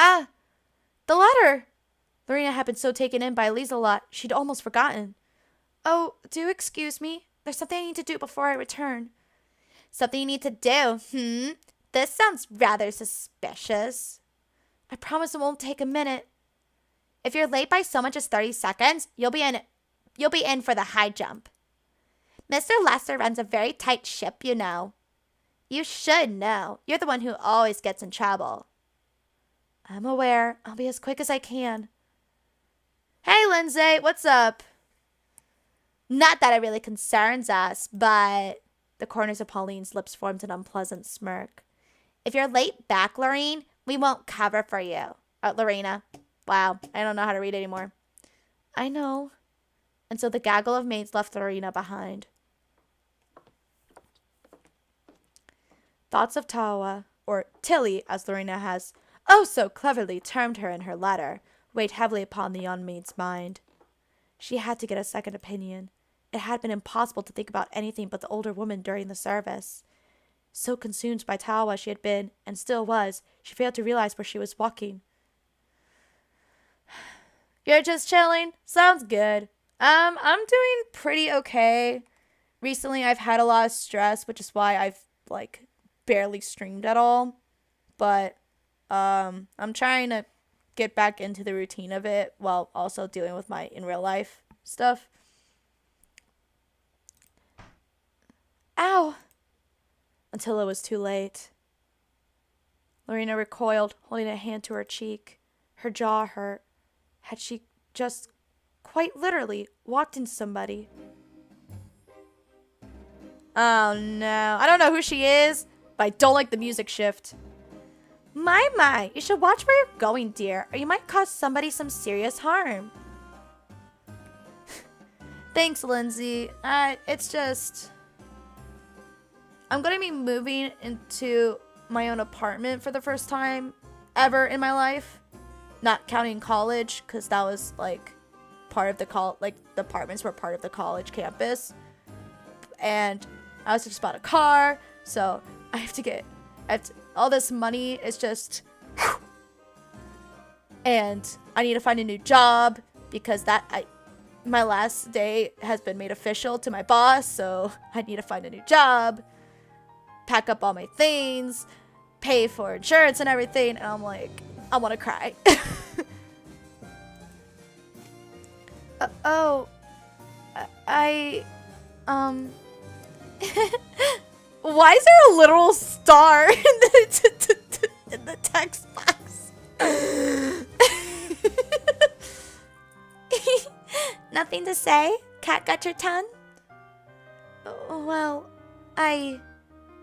Ah, the letter! Lorena had been so taken in by Lisa lot, she'd almost forgotten. Oh, do excuse me. There's something I need to do before I return. Something you need to do, This sounds rather suspicious. I promise it won't take a minute. If you're late by so much as 30 seconds, you'll be in for the high jump. Mr. Lester runs a very tight ship, you know. You should know. You're the one who always gets in trouble. I'm aware. I'll be as quick as I can. Hey, Lindsay, what's up? Not that it really concerns us, but... The corners of Pauline's lips formed an unpleasant smirk. If you're late back, Lorene, we won't cover for you. Lorena. Wow, I don't know how to read anymore. I know. And so the gaggle of maids left Lorena behind. Thoughts of Tawa, or Tilly, as Lorena has oh so cleverly termed her in her letter, weighed heavily upon the young maid's mind. She had to get a second opinion. It had been impossible to think about anything but the older woman during the service. So consumed by Tawa she had been, and still was, she failed to realize where she was walking. You're just chilling? Sounds good. I'm doing pretty okay. Recently I've had a lot of stress, which is why I've, barely streamed at all. But, I'm trying to get back into the routine of it while also dealing with my in real life stuff. Ow! Until it was too late. Lorena recoiled, holding a hand to her cheek. Her jaw hurt. Had she just, quite literally, walked into somebody? Oh no. I don't know who she is, but I don't like the music shift. My, you should watch where you're going, dear, or you might cause somebody some serious harm. Thanks, Lindsay. It's just... I'm going to be moving into my own apartment for the first time ever in my life. Not counting college, because that was, part of the the apartments were part of the college campus. And I also just bought a car, so I have to all this money is just... And I need to find a new job, because my last day has been made official to my boss, so I need to find a new job. Pack up all my things, pay for insurance and everything, and I'm like, I want to cry. Why is there a literal star in the text box? Nothing to say? Cat got your tongue? Well,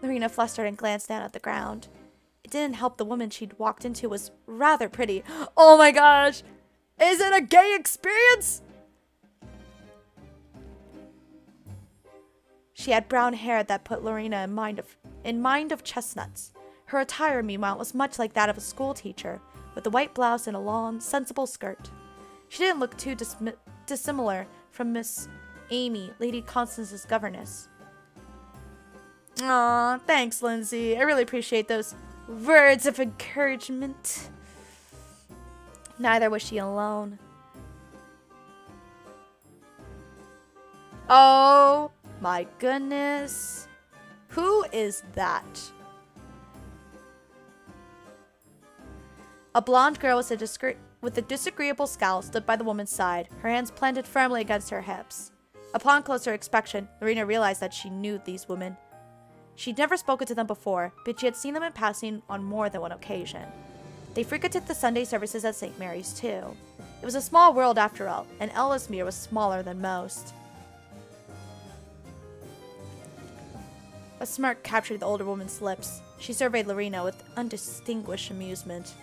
Lorena flustered and glanced down at the ground. It didn't help the woman she'd walked into was rather pretty. Oh my gosh! Is it a gay experience? She had brown hair that put Lorena in mind of chestnuts. Her attire, meanwhile, was much like that of a school teacher, with a white blouse and a long, sensible skirt. She didn't look too dissimilar from Miss Amy, Lady Constance's governess. Aw, thanks, Lindsay. I really appreciate those words of encouragement. Neither was she alone. Oh my goodness. Who is that? A blonde girl with a disagreeable scowl stood by the woman's side, her hands planted firmly against her hips. Upon closer inspection, Lorena realized that she knew these women. She'd never spoken to them before, but she had seen them in passing on more than one occasion. They frequented the Sunday services at St. Mary's, too. It was a small world after all, and Ellesmere was smaller than most. A smirk captured the older woman's lips. She surveyed Lorena with undistinguished amusement.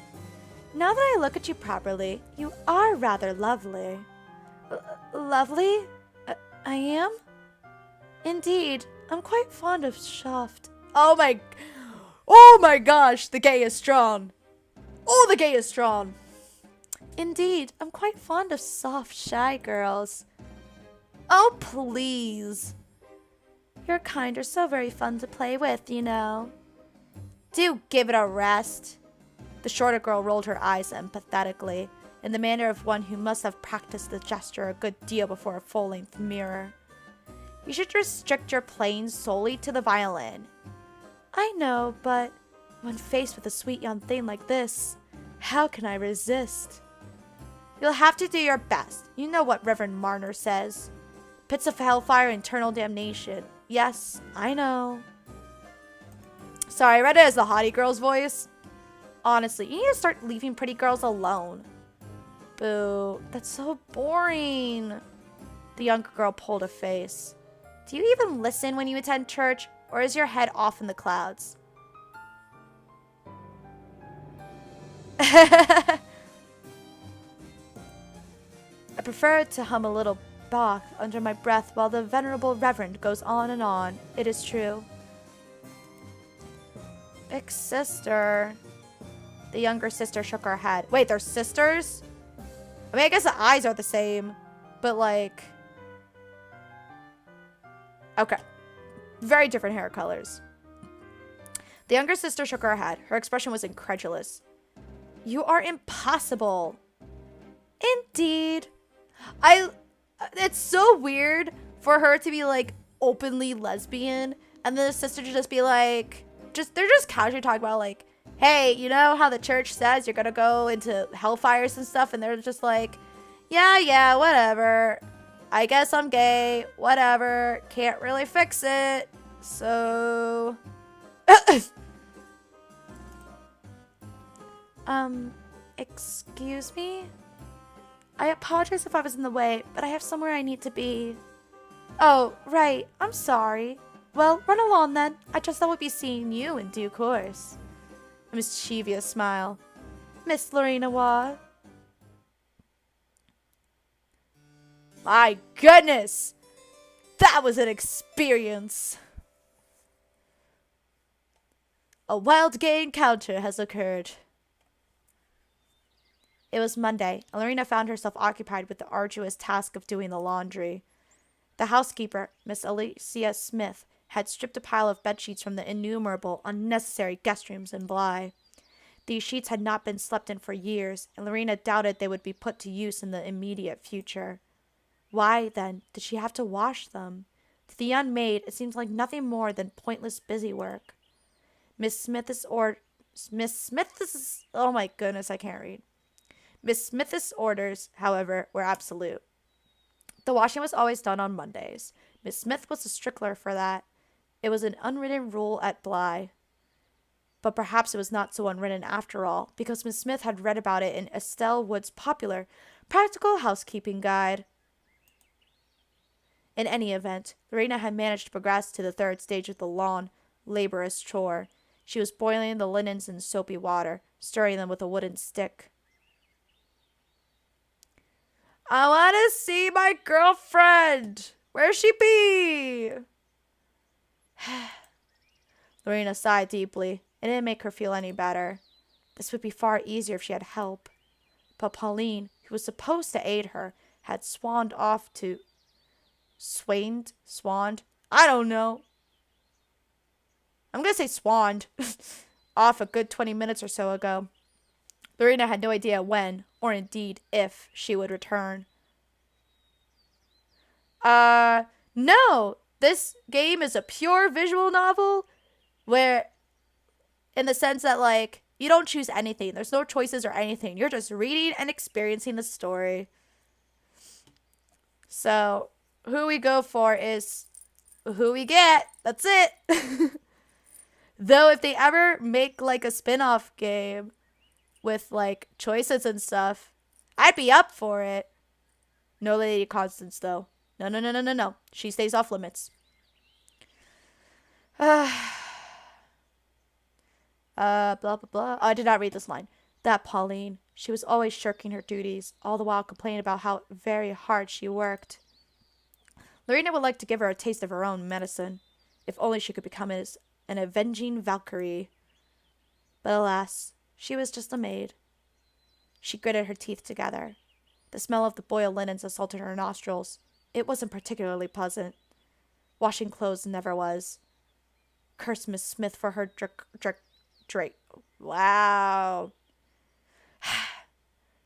Now that I look at you properly, you are rather lovely. Lovely? I am? Indeed. I'm quite fond of Shaft. Oh my gosh, the gay is strong. Oh, the gay is strong. Indeed, I'm quite fond of soft, shy girls. Oh, please. Your kind are so very fun to play with, you know. Do give it a rest. The shorter girl rolled her eyes empathetically, in the manner of one who must have practiced the gesture a good deal before a full-length mirror. You should restrict your playing solely to the violin. I know, but when faced with a sweet young thing like this, how can I resist? You'll have to do your best. You know what Reverend Marner says. Pits of hellfire and eternal damnation. Yes, I know. Sorry, I read it as the haughty girl's voice. Honestly, you need to start leaving pretty girls alone. Boo, that's so boring. The younger girl pulled a face. Do you even listen when you attend church, or is your head off in the clouds? I prefer to hum a little Bach under my breath while the venerable reverend goes on and on. It is true. Big sister. The younger sister shook her head. Wait, they're sisters? I mean, I guess the eyes are the same, but like... Okay. Very different hair colors. The younger sister shook her head. Her expression was incredulous. You are impossible. Indeed. It's so weird for her to be like openly lesbian and then the sister to just be like, they're just casually talking about like, hey, you know how the church says you're gonna go into hellfires and stuff, and they're just like, yeah, whatever. I guess I'm gay, whatever. Can't really fix it. So excuse me? I apologize if I was in the way, but I have somewhere I need to be. Oh, right. I'm sorry. Well, run along then. I trust I will be seeing you in due course. A mischievous smile. Miss Lorena Waugh. My goodness! That was an experience! A wild gay encounter has occurred. It was Monday, and Lorena found herself occupied with the arduous task of doing the laundry. The housekeeper, Miss Alicia Smith, had stripped a pile of bedsheets from the innumerable unnecessary guest rooms in Bly. These sheets had not been slept in for years, and Lorena doubted they would be put to use in the immediate future. Why, then, did she have to wash them? To the young maid, it seemed like nothing more than pointless busy work. Miss Smith's oh my goodness, I can't read. Miss Smith's orders, however, were absolute. The washing was always done on Mondays. Miss Smith was a stickler for that. It was an unwritten rule at Bly. But perhaps it was not so unwritten after all, because Miss Smith had read about it in Estelle Wood's popular Practical Housekeeping Guide. In any event, Lorena had managed to progress to the third stage of the long, laborious chore. She was boiling the linens in soapy water, stirring them with a wooden stick. I want to see my girlfriend. Where'd she be? Lorena sighed deeply. It didn't make her feel any better. This would be far easier if she had help. But Pauline, who was supposed to aid her, had swanned off to... Swanned? I don't know. I'm going to say swanned. Off a good 20 minutes or so ago. Lorena had no idea when, or indeed if, she would return. No! This game is a pure visual novel where, in the sense that, like, you don't choose anything. There's no choices or anything. You're just reading and experiencing the story. So, who we go for is who we get. That's it. Though if they ever make, like, a spin-off game with, like, choices and stuff, I'd be up for it. No Lady Constance, though. No. She stays off limits. Blah, blah, blah. Oh, I did not read this line. That Pauline. She was always shirking her duties, all the while complaining about how very hard she worked. Lorena would like to give her a taste of her own medicine, if only she could become an avenging Valkyrie. But alas, she was just a maid. She gritted her teeth together. The smell of the boiled linens assaulted her nostrils. It wasn't particularly pleasant. Washing clothes never was. Curse Miss Smith for her Wow.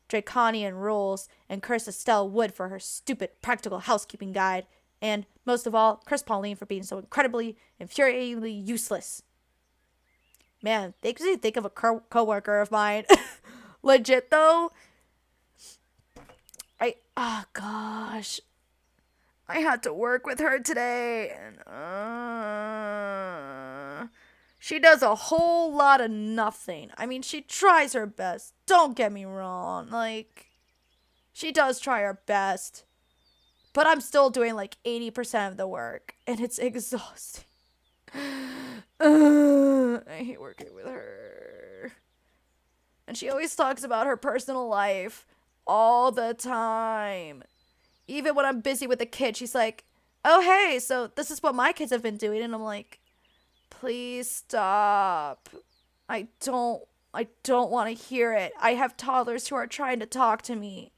draconian rules and cursed Estelle Wood for her stupid practical housekeeping guide. And, most of all, cursed Pauline for being so incredibly, infuriatingly useless. Man, they could think of a co-worker of mine. Legit, though. Oh, gosh. I had to work with her today. And, she does a whole lot of nothing. I mean, she tries her best. Don't get me wrong. Like, she does try her best. But I'm still doing like 80% of the work. And it's exhausting. I hate working with her. And she always talks about her personal life all the time. Even when I'm busy with the kid, she's like, oh, hey, so this is what my kids have been doing. And I'm like, please stop. I don't want to hear it. I have toddlers who are trying to talk to me.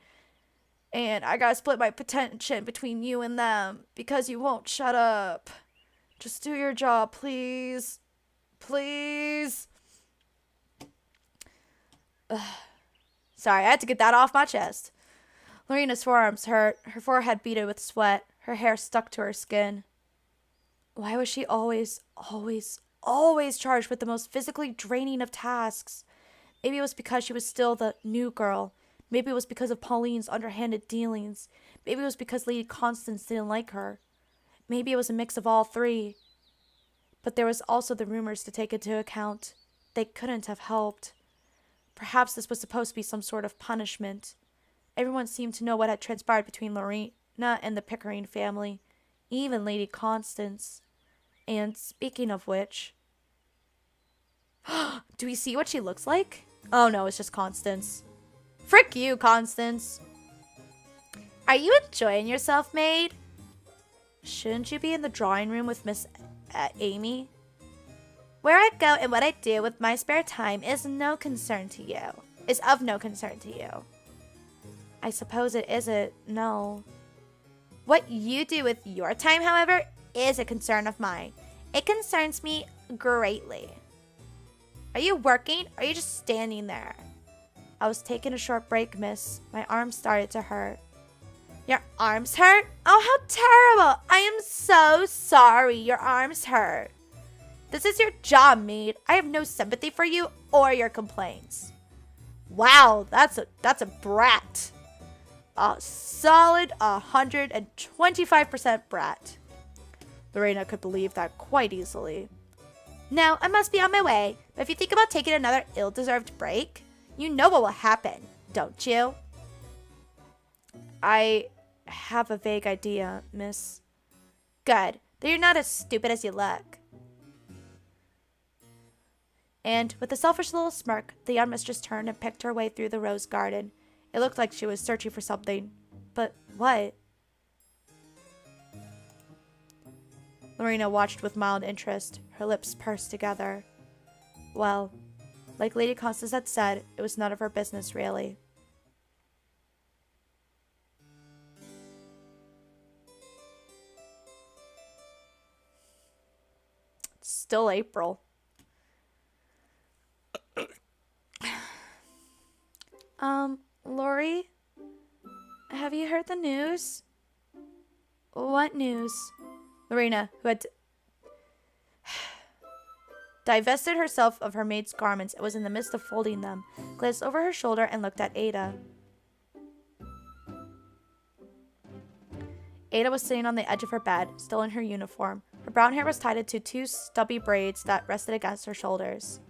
And I gotta split my attention between you and them because you won't shut up. Just do your job, please. Please. Ugh. Sorry, I had to get that off my chest. Lorena's forearms hurt, her forehead beaded with sweat, her hair stuck to her skin. Why was she always charged with the most physically draining of tasks? Maybe it was because she was still the new girl. Maybe it was because of Pauline's underhanded dealings. Maybe it was because Lady Constance didn't like her. Maybe it was a mix of all three. But there was also the rumors to take into account. They couldn't have helped. Perhaps this was supposed to be some sort of punishment. Everyone seemed to know what had transpired between Lorena and the Pickering family, even Lady Constance. And speaking of which... do we see what she looks like? Oh no, it's just Constance. Frick you, Constance. Are you enjoying yourself, maid? Shouldn't you be in the drawing room with Miss Amy? Where I go and what I do with my spare time is of no concern to you. I suppose it isn't, no. What you do with your time, however, is a concern of mine. It concerns me greatly. Are you working, or are you just standing there? I was taking a short break, miss. My arm started to hurt. Your arms hurt? Oh, how terrible. I am so sorry your arms hurt. This is your job, maid. I have no sympathy for you or your complaints. Wow, that's a brat. A solid 125% brat. Lorena could believe that quite easily. Now, I must be on my way, but if you think about taking another ill-deserved break, you know what will happen, don't you? I have a vague idea, miss. Good. Then you're not as stupid as you look. And with a selfish little smirk, the young mistress turned and picked her way through the rose garden. It looked like she was searching for something. But what? Lorena watched with mild interest, her lips pursed together. Well, like Lady Constance had said, it was none of her business, really. It's still April. Lori? Have you heard the news? What news? Lorena, who had divested herself of her maid's garments and was in the midst of folding them, glanced over her shoulder and looked at Ada. Ada was sitting on the edge of her bed, still in her uniform. Her brown hair was tied into two stubby braids that rested against her shoulders.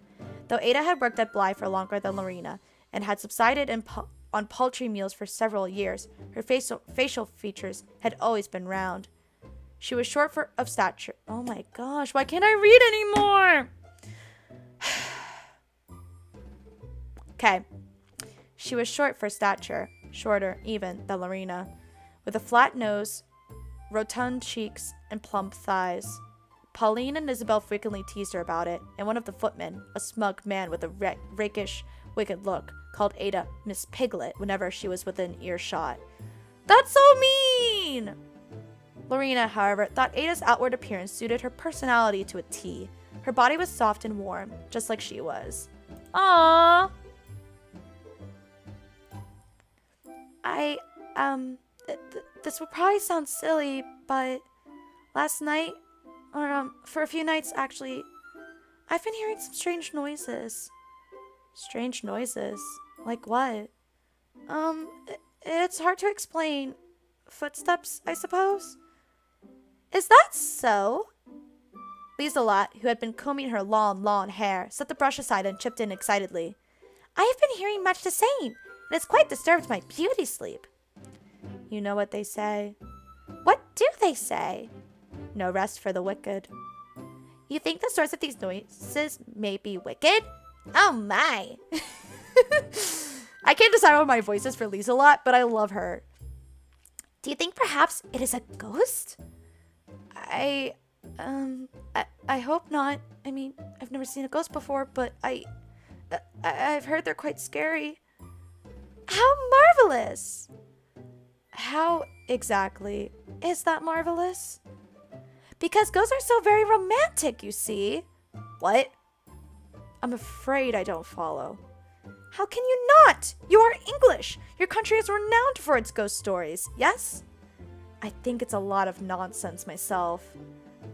Though Ada had worked at Bly for longer than Lorena and had subsided on paltry meals for several years, her facial features had always been round. She was short of stature. Oh my gosh, why can't I read anymore? Okay. She was short for stature, shorter even than Lorena, with a flat nose, rotund cheeks, and plump thighs. Pauline and Isabel frequently teased her about it, and one of the footmen, a smug man with a rakish, wicked look, called Ada Miss Piglet whenever she was within earshot. That's so mean! Lorena, however, thought Ada's outward appearance suited her personality to a T. Her body was soft and warm, just like she was. Aww! This will probably sound silly, but last night, or, for a few nights actually, I've been hearing some strange noises. Strange noises? Like what? It's hard to explain. Footsteps, I suppose? Is that so? Lieselot, who had been combing her long hair, set the brush aside and chipped in excitedly. I have been hearing much the same, and it's quite disturbed my beauty sleep. You know what they say. What do they say? No rest for the wicked. You think the source of these noises may be wicked? Oh my! I can't decide what my voice is for Lieselot, but I love her. Do you think perhaps it is a ghost? I hope not. I mean, I've never seen a ghost before, but I've heard they're quite scary. How marvelous! How exactly is that marvelous? Because ghosts are so very romantic, you see. What? I'm afraid I don't follow. How can you not? You are English. Your country is renowned for its ghost stories, yes? I think it's a lot of nonsense myself.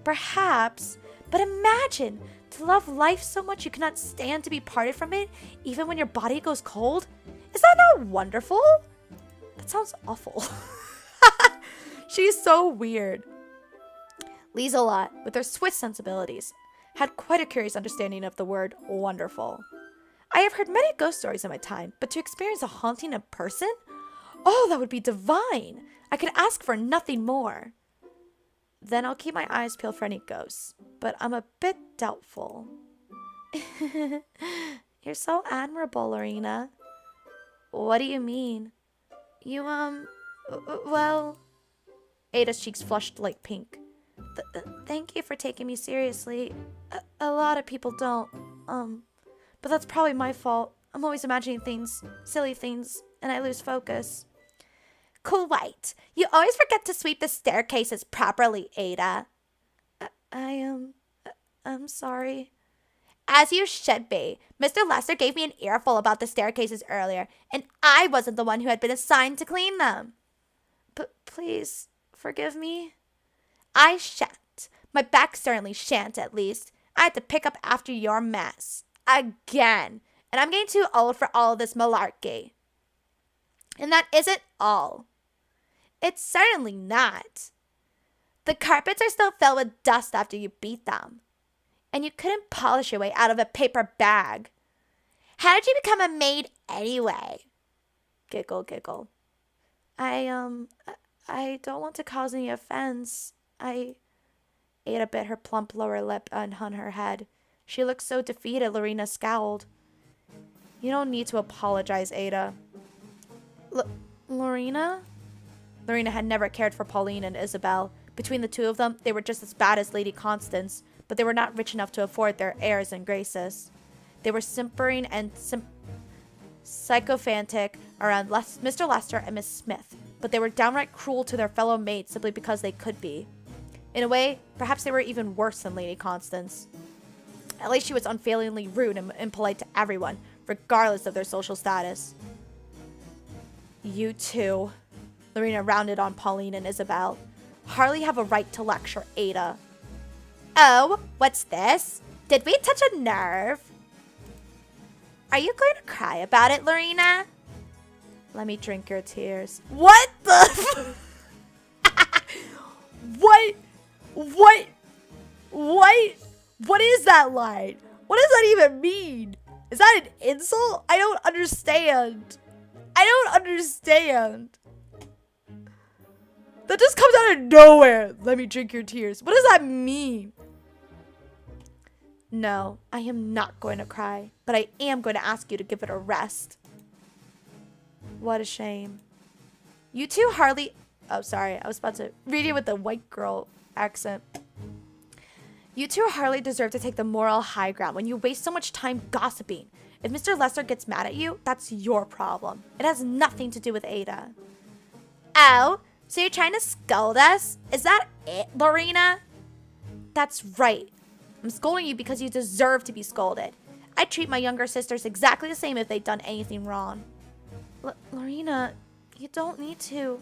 Perhaps, but imagine to love life so much you cannot stand to be parted from it, even when your body goes cold. Is that not wonderful? That sounds awful. She's so weird. Lieselot, with her Swiss sensibilities, had quite a curious understanding of the word wonderful. I have heard many ghost stories in my time, but to experience a haunting in person? Oh, that would be divine! I could ask for nothing more. Then I'll keep my eyes peeled for any ghosts, but I'm a bit doubtful. You're so admirable, Lorena. What do you mean? You, well... Ada's cheeks flushed like pink. Thank you for taking me seriously. A lot of people don't, but that's probably my fault. I'm always imagining things, silly things, and I lose focus. Quite. You always forget to sweep the staircases properly, Ada. I'm sorry. As you should be. Mr. Lester gave me an earful about the staircases earlier, and I wasn't the one who had been assigned to clean them. But please, forgive me. I shan't. My back certainly shan't, at least. I had to pick up after your mess. Again. And I'm getting too old for all this malarkey. And that isn't all. It's certainly not. The carpets are still filled with dust after you beat them. And you couldn't polish your way out of a paper bag. How did you become a maid anyway? Giggle, giggle. I don't want to cause any offense. Ada bit her plump lower lip and hung her head. She looked so defeated, Lorena scowled. You don't need to apologize, Ada. Lorena? Lorena had never cared for Pauline and Isabel. Between the two of them, they were just as bad as Lady Constance, but they were not rich enough to afford their airs and graces. They were simpering and sycophantic around Mr. Lester and Miss Smith, but they were downright cruel to their fellow maids simply because they could be. In a way, perhaps they were even worse than Lady Constance. At least she was unfailingly rude and impolite to everyone, regardless of their social status. You two, Lorena rounded on Pauline and Isabel, hardly have a right to lecture Ada. Oh, what's this? Did we touch a nerve? Are you going to cry about it, Lorena? Let me drink your tears. What the? What is that line? What does that even mean? Is that an insult? I don't understand. That just comes out of nowhere. Let me drink your tears. What does that mean? No, I am not going to cry, but I am going to ask you to give it a rest. What a shame. You two hardly... Oh, sorry. I was about to read it with the white girl accent. You two hardly deserve to take the moral high ground when you waste so much time gossiping. If Mr. Lester gets mad at you, that's your problem. It has nothing to do with Ada. Oh, so you're trying to scold us? Is that it, Lorena? That's right. I'm scolding you because you deserve to be scolded. I treat my younger sisters exactly the same if they'd done anything wrong. Lorena, You don't need to.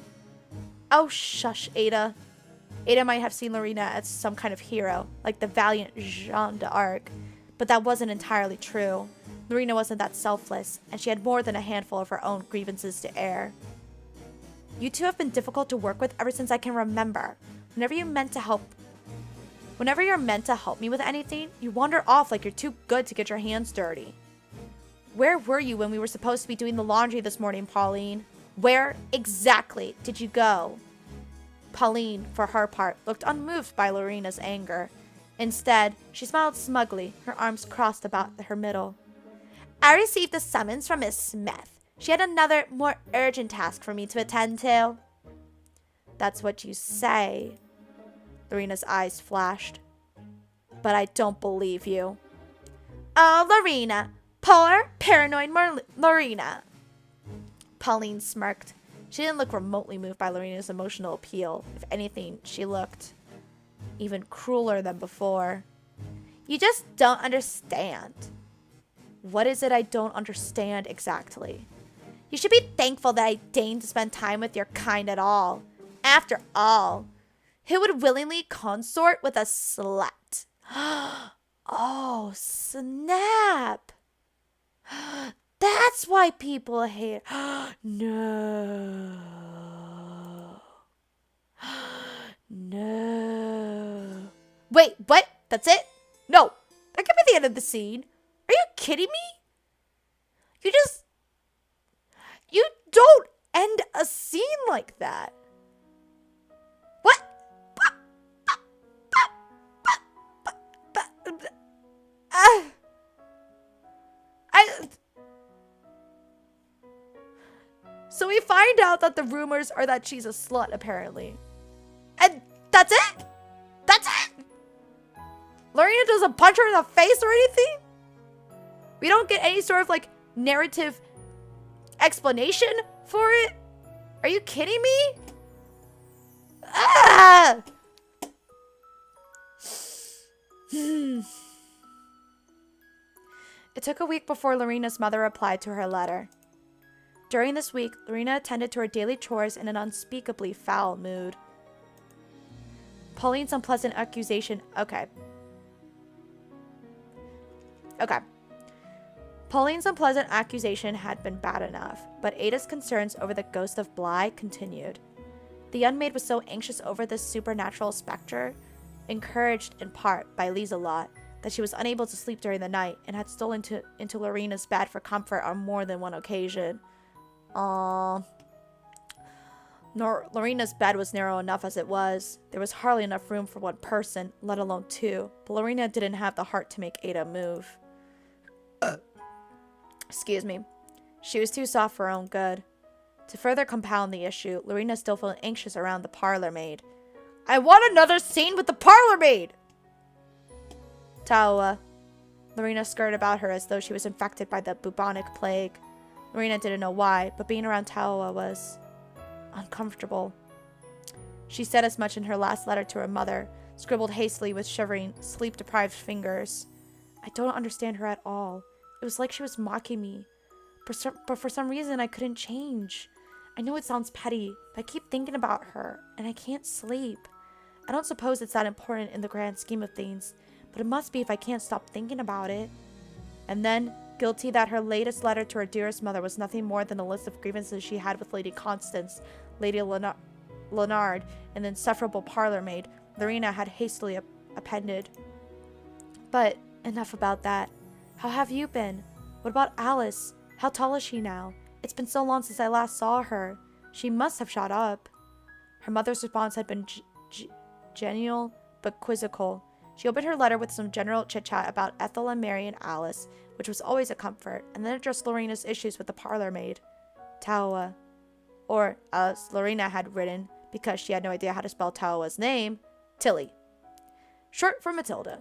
Oh, shush, Ada. Ada might have seen Lorena as some kind of hero, like the valiant Jeanne d'Arc, but that wasn't entirely true. Lorena wasn't that selfless, and she had more than a handful of her own grievances to air. You two have been difficult to work with ever since I can remember. Whenever you're meant to help me with anything, you wander off like you're too good to get your hands dirty. Where were you when we were supposed to be doing the laundry this morning, Pauline? Where exactly did you go? Pauline, for her part, looked unmoved by Lorena's anger. Instead, she smiled smugly, her arms crossed about her middle. I received a summons from Miss Smith. She had another, more urgent task for me to attend to. That's what you say. Lorena's eyes flashed. But I don't believe you. Oh, Lorena. Poor, paranoid Lorena. Pauline smirked. She didn't look remotely moved by Lorena's emotional appeal. If anything, she looked even crueler than before. You just don't understand. What is it I don't understand exactly? You should be thankful that I deigned to spend time with your kind at all. After all, who would willingly consort with a slut? Oh, snap. That's why people hate. No. No. Wait, what? That's it? No. That could be the end of the scene. Are you kidding me? You don't end a scene like that. What? So we find out that the rumors are that she's a slut, apparently. And that's it? That's it? Lorena doesn't punch her in the face or anything? We don't get any sort of, like, narrative explanation for it? Are you kidding me? Ah! It took a week before Lorena's mother replied to her letter. During this week, Lorena attended to her daily chores in an unspeakably foul mood. Pauline's unpleasant accusation... Okay. Pauline's unpleasant accusation had been bad enough, but Ada's concerns over the ghost of Bly continued. The unmaid was so anxious over this supernatural specter, encouraged in part by Lieselot, that she was unable to sleep during the night and had stolen into Lorena's bed for comfort on more than one occasion. Lorena's bed was narrow enough as it was. There was hardly enough room for one person, let alone two, but Lorena didn't have the heart to make Ada move. Excuse me. She was too soft for her own good. To further compound the issue, Lorena still felt anxious around the parlor maid. I want another scene with the parlor maid! Taua. Lorena skirted about her as though she was infected by the bubonic plague. Lorena didn't know why, but being around Taua was uncomfortable. She said as much in her last letter to her mother, scribbled hastily with shivering, sleep-deprived fingers. I don't understand her at all. It was like she was mocking me. But for some reason, I couldn't change. I know it sounds petty, but I keep thinking about her, and I can't sleep. I don't suppose it's that important in the grand scheme of things, but it must be if I can't stop thinking about it. And then, guilty that her latest letter to her dearest mother was nothing more than a list of grievances she had with Lady Constance, Lady Leonard, and the insufferable parlor maid, Lorena had hastily appended. But enough about that. How have you been? What about Alice? How tall is she now? It's been so long since I last saw her. She must have shot up. Her mother's response had been genial but quizzical. She opened her letter with some general chit-chat about Ethel and Mary and Alice, which was always a comfort, and then addressed Lorena's issues with the parlor maid, Taua. Or, as Lorena had written, because she had no idea how to spell Taua's name, Tilly. Short for Matilda.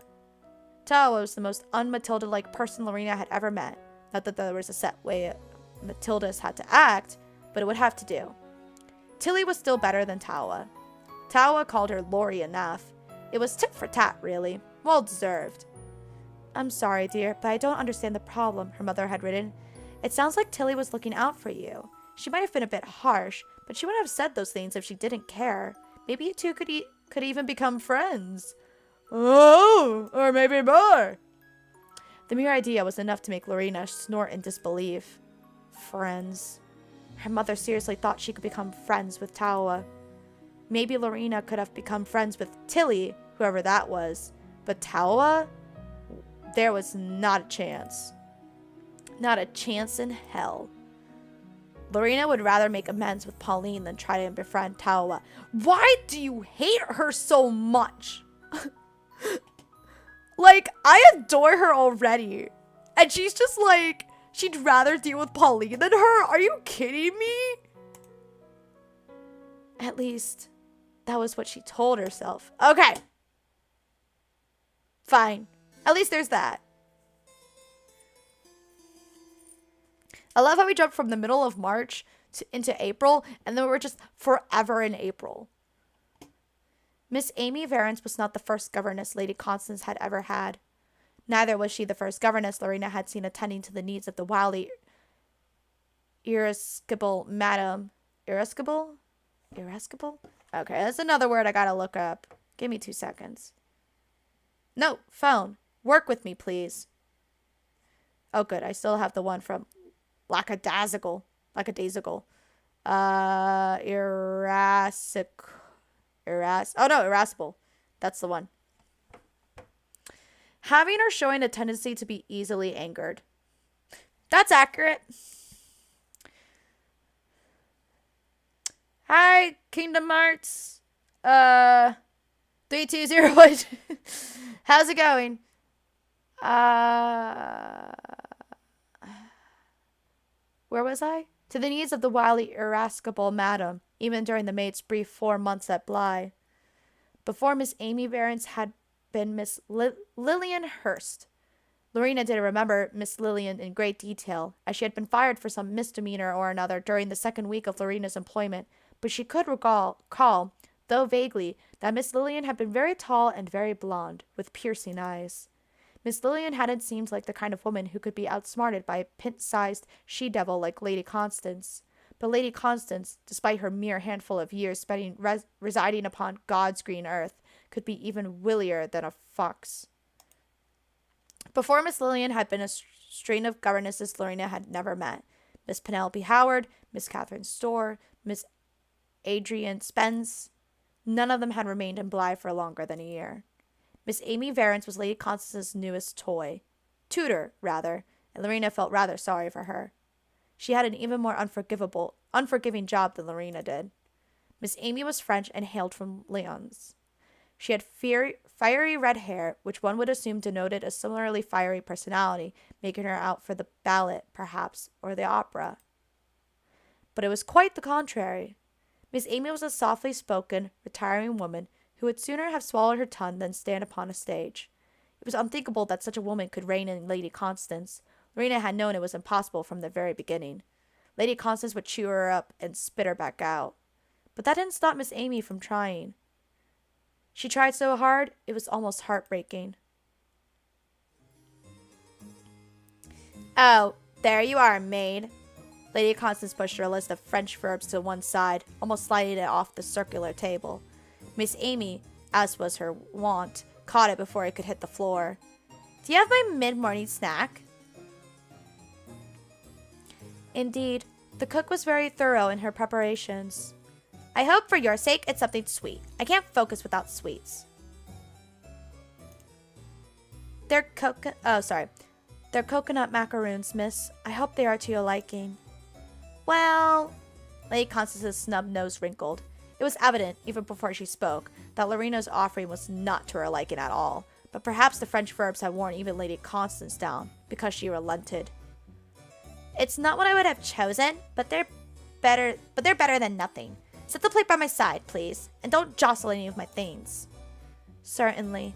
Taua was the most un-Matilda-like person Lorena had ever met. Not that there was a set way Matildas had to act, but it would have to do. Tilly was still better than Taua. Taua called her Lori enough. It was tit for tat, really. Well deserved. I'm sorry, dear, but I don't understand the problem, her mother had written. It sounds like Tilly was looking out for you. She might have been a bit harsh, but she wouldn't have said those things if she didn't care. Maybe you two could even become friends. Oh, or maybe more. The mere idea was enough to make Lorena snort in disbelief. Friends. Her mother seriously thought she could become friends with Tawa. Maybe Lorena could have become friends with Tilly, whoever that was. But Tawa? There was not a chance. Not a chance in hell. Lorena would rather make amends with Pauline than try to befriend Tawa. Why do you hate her so much? Like, I adore her already. And she's just like, she'd rather deal with Pauline than her? Are you kidding me? At least, that was what she told herself. Okay. Fine. At least there's that. I love how we jumped from the middle of March into April, and then we're just forever in April. Miss Amy Varens was not the first governess Lady Constance had ever had. Neither was she the first governess Lorena had seen attending to the needs of the wildly irascible Madame. Irascible? Irascible? Okay, that's another word I gotta look up. Give me 2 seconds. No, phone. Work with me, please. Oh, good. I still have the one from Lackadaisical. Irascible. That's the one. Having or showing a tendency to be easily angered. That's accurate. Hi, Kingdom Hearts. 3201. How's it going? Where was I? To the needs of the wildly irascible madam, even during the maid's brief 4 months at Bly. Before Miss Amy Varens had been Miss Lillian Hurst. Lorena didn't remember Miss Lillian in great detail, as she had been fired for some misdemeanor or another during the second week of Lorena's employment, but she could recall, though vaguely, that Miss Lillian had been very tall and very blonde, with piercing eyes. Miss Lillian hadn't seemed like the kind of woman who could be outsmarted by a pint-sized she-devil like Lady Constance. But Lady Constance, despite her mere handful of years spending residing upon God's green earth, could be even willier than a fox. Before Miss Lillian had been a strain of governesses Lorena had never met. Miss Penelope Howard, Miss Catherine Storr, Miss Adrienne Spence. None of them had remained in Bly for longer than a year. Miss Amy Varens was Lady Constance's newest toy. Tutor, rather, and Lorena felt rather sorry for her. She had an even more unforgiving job than Lorena did. Miss Amy was French and hailed from Lyons. She had fiery red hair, which one would assume denoted a similarly fiery personality, making her out for the ballet, perhaps, or the opera. But it was quite the contrary. Miss Amy was a softly spoken, retiring woman who would sooner have swallowed her tongue than stand upon a stage. It was unthinkable that such a woman could reign in Lady Constance. Lorena had known it was impossible from the very beginning. Lady Constance would chew her up and spit her back out. But that didn't stop Miss Amy from trying. She tried so hard, it was almost heartbreaking. Oh, there you are, maid. Lady Constance pushed her list of French verbs to one side, almost sliding it off the circular table. Miss Amy, as was her wont, caught it before it could hit the floor. Do you have my mid-morning snack? Indeed, the cook was very thorough in her preparations. I hope for your sake it's something sweet. I can't focus without sweets. They're coconut macaroons, miss. I hope they are to your liking. Well, Lady Constance's snub nose wrinkled. It was evident, even before she spoke, that Lorena's offering was not to her liking at all, but perhaps the French verbs had worn even Lady Constance down, because she relented. It's not what I would have chosen, but they're better than nothing. Set the plate by my side, please, and don't jostle any of my things. Certainly.